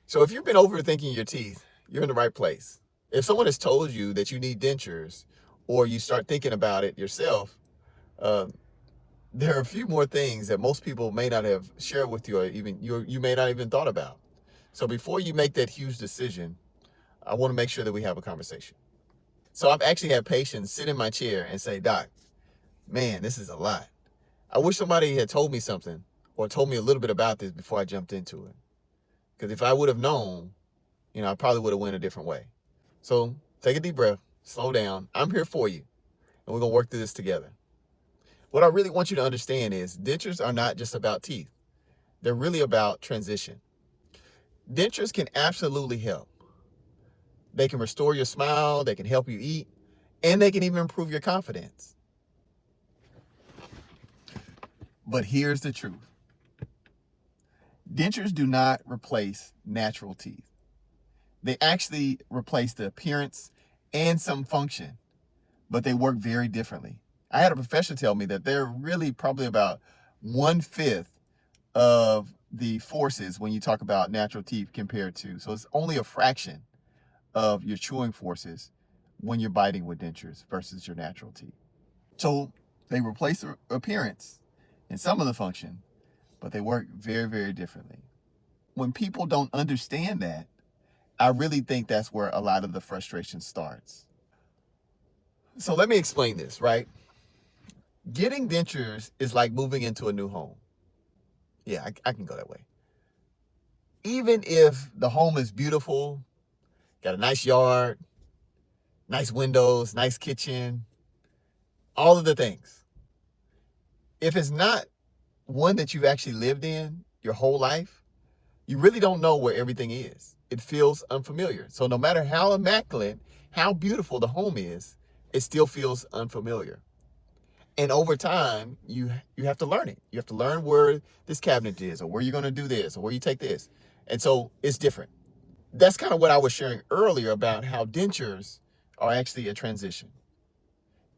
So if you've been overthinking your teeth, you're in the right place. If someone has told you that you need dentures, or you start thinking about it yourself, uh, there are a few more things that most people may not have shared with you, or even you may not even thought about. So before you make that huge decision, I want to make sure that we have a conversation. So I've actually had patients sit in my chair and say, "Doc, man, this is a lot. I wish somebody had told me something or told me a little bit about this before I jumped into it. Because if I would have known, I probably would have went a different way." So take a deep breath, slow down. I'm here for you, and we're going to work through this together. What I really want you to understand is dentures are not just about teeth. They're really about transition. Dentures can absolutely help. They can restore your smile, they can help you eat, and they can even improve your confidence. But here's the truth. Dentures do not replace natural teeth. They actually replace the appearance and some function, but they work very differently. I had a professor tell me that they're really probably about 1/5 of the forces when you talk about natural teeth compared to. So it's only a fraction of your chewing forces when you're biting with dentures versus your natural teeth. So they replace the appearance and some of the function, but they work very, very differently. When people don't understand that, I really think that's where a lot of the frustration starts. So let me explain this, right? Getting dentures is like moving into a new home. Yeah, I can go that way. Even if the home is beautiful, got a nice yard, nice windows, nice kitchen, all of the things. If it's not one that you've actually lived in your whole life, you really don't know where everything is. It feels unfamiliar. So no matter how immaculate, how beautiful the home is, it still feels unfamiliar. And over time, you have to learn it. You have to learn where this cabinet is, or where you're going to do this, or where you take this. And so it's different. That's kind of what I was sharing earlier about how dentures are actually a transition.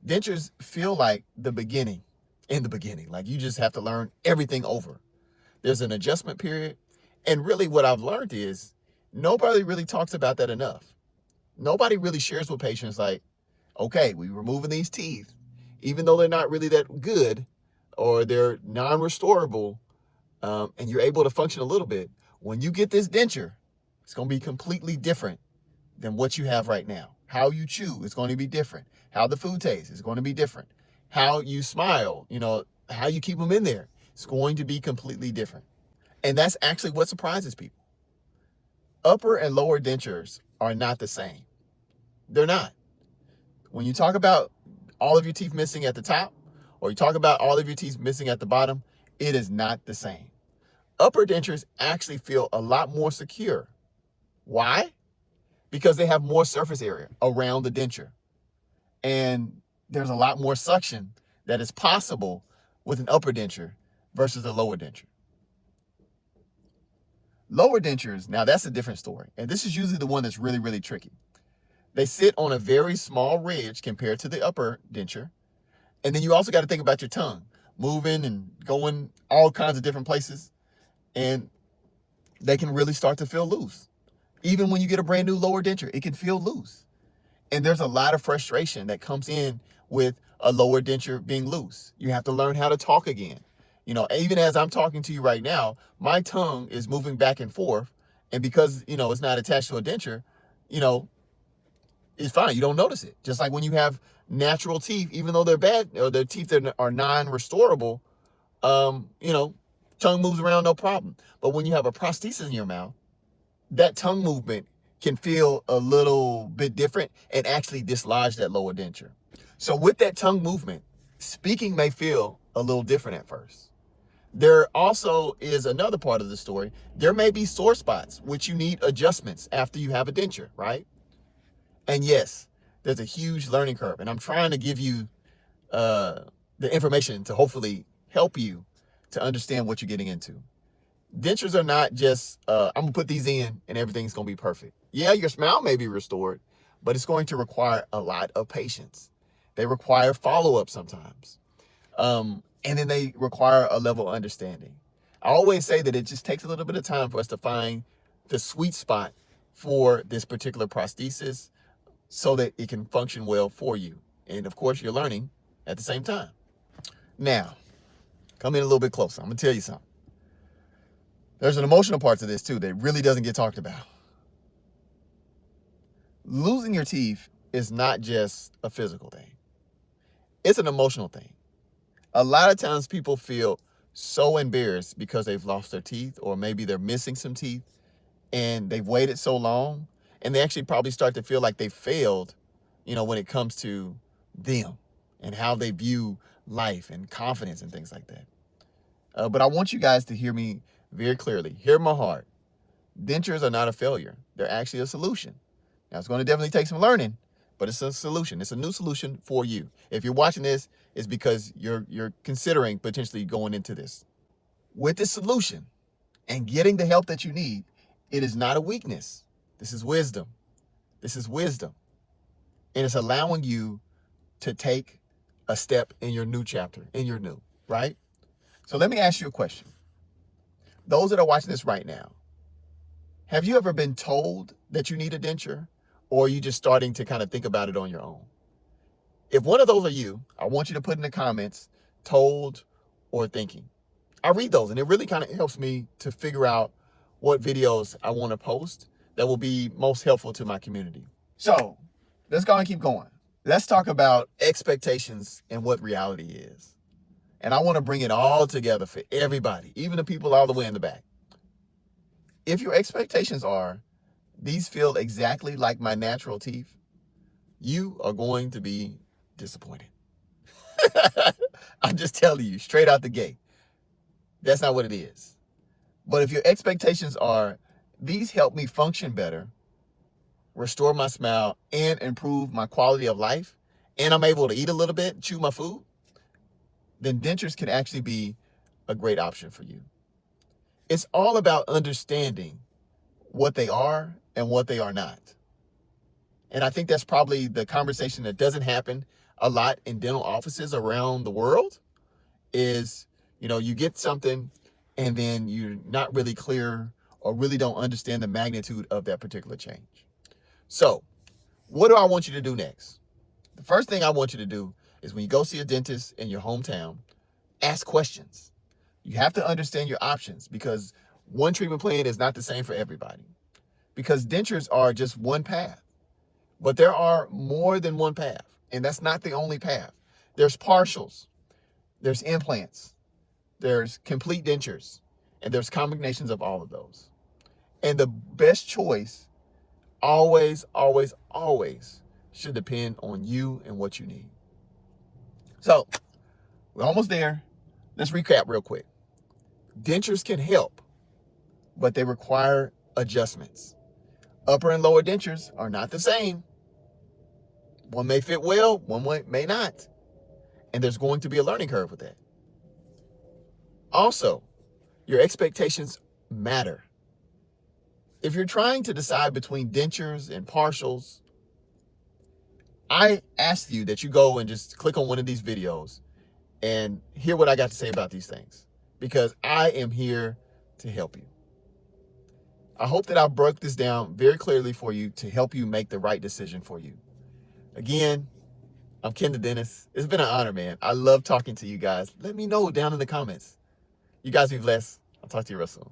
Dentures feel like the beginning, in the beginning. Like you just have to learn everything over. There's an adjustment period. And really what I've learned is nobody really talks about that enough. Nobody really shares with patients like, okay, we're removing these teeth, even though they're not really that good or they're non-restorable, and you're able to function a little bit. When you get this denture, it's going to be completely different than what you have right now. How you chew is going to be different. How the food tastes is going to be different. How you smile, how you keep them in there, it's going to be completely different. And that's actually what surprises people. Upper and lower dentures are not the same. They're not. When you talk about all of your teeth missing at the top, or you talk about all of your teeth missing at the bottom, it is not the same. Upper dentures actually feel a lot more secure. Why? Because they have more surface area around the denture. And there's a lot more suction that is possible with an upper denture versus a lower denture. Lower dentures, now that's a different story. And this is usually the one that's really, really tricky. They sit on a very small ridge compared to the upper denture. And then you also got to think about your tongue moving and going all kinds of different places. And they can really start to feel loose. Even when you get a brand new lower denture, it can feel loose. And there's a lot of frustration that comes in with a lower denture being loose. You have to learn how to talk again. Even as I'm talking to you right now, my tongue is moving back and forth. And because, it's not attached to a denture, it's fine. You don't notice it. Just like when you have natural teeth, even though they're bad, or their teeth that are non-restorable, tongue moves around, no problem. But when you have a prosthesis in your mouth, that tongue movement can feel a little bit different and actually dislodge that lower denture. So with that tongue movement, speaking may feel a little different at first. There also is another part of the story. There may be sore spots, which you need adjustments after you have a denture, right? And yes, there's a huge learning curve. And I'm trying to give you the information to hopefully help you to understand what you're getting into. Dentures are not just, I'm going to put these in and everything's going to be perfect. Yeah, your smile may be restored, but it's going to require a lot of patience. They require follow-up sometimes. And then they require a level of understanding. I always say that it just takes a little bit of time for us to find the sweet spot for this particular prosthesis so that it can function well for you. And of course, you're learning at the same time. Now, come in a little bit closer. I'm going to tell you something. There's an emotional part to this too that really doesn't get talked about. Losing your teeth is not just a physical thing. It's an emotional thing. A lot of times people feel so embarrassed because they've lost their teeth, or maybe they're missing some teeth and they've waited so long, and they actually probably start to feel like they failed, when it comes to them and how they view life and confidence and things like that. But I want you guys to hear me very clearly. Hear my heart. Dentures are not a failure. They're actually a solution. Now, it's going to definitely take some learning, but it's a solution. It's a new solution for you. If you're watching this, it's because you're considering potentially going into this. With this solution and getting the help that you need, it is not a weakness. This is wisdom. This is wisdom. And it's allowing you to take a step in your new chapter, right? So let me ask you a question. Those that are watching this right now, have you ever been told that you need a denture, or are you just starting to kind of think about it on your own? If one of those are you, I want you to put in the comments, told or thinking. I read those, and it really kind of helps me to figure out what videos I want to post that will be most helpful to my community. So let's go and keep going. Let's talk about expectations and what reality is. And I want to bring it all together for everybody, even the people all the way in the back. If your expectations are, these feel exactly like my natural teeth, you are going to be disappointed. I'm just telling you straight out the gate. That's not what it is. But if your expectations are, these help me function better, restore my smile, and improve my quality of life, and I'm able to eat a little bit, chew my food, then dentures can actually be a great option for you. It's all about understanding what they are and what they are not. And I think that's probably the conversation that doesn't happen a lot in dental offices around the world is, you get something and then you're not really clear or really don't understand the magnitude of that particular change. So what do I want you to do next? The first thing I want you to do is when you go see a dentist in your hometown, ask questions. You have to understand your options because one treatment plan is not the same for everybody. Because dentures are just one path. But there are more than one path, and that's not the only path. There's partials, there's implants, there's complete dentures, and there's combinations of all of those. And the best choice always, always, always should depend on you and what you need. So we're almost there. Let's recap real quick. Dentures can help, but they require adjustments. Upper and lower dentures are not the same. One may fit well, one may not. And there's going to be a learning curve with that. Also, your expectations matter. If you're trying to decide between dentures and partials, I ask you that you go and just click on one of these videos and hear what I got to say about these things, because I am here to help you. I hope that I broke this down very clearly for you to help you make the right decision for you. Again, I'm Ken the Dentist. It's been an honor, man. I love talking to you guys. Let me know down in the comments. You guys be blessed. I'll talk to you real soon.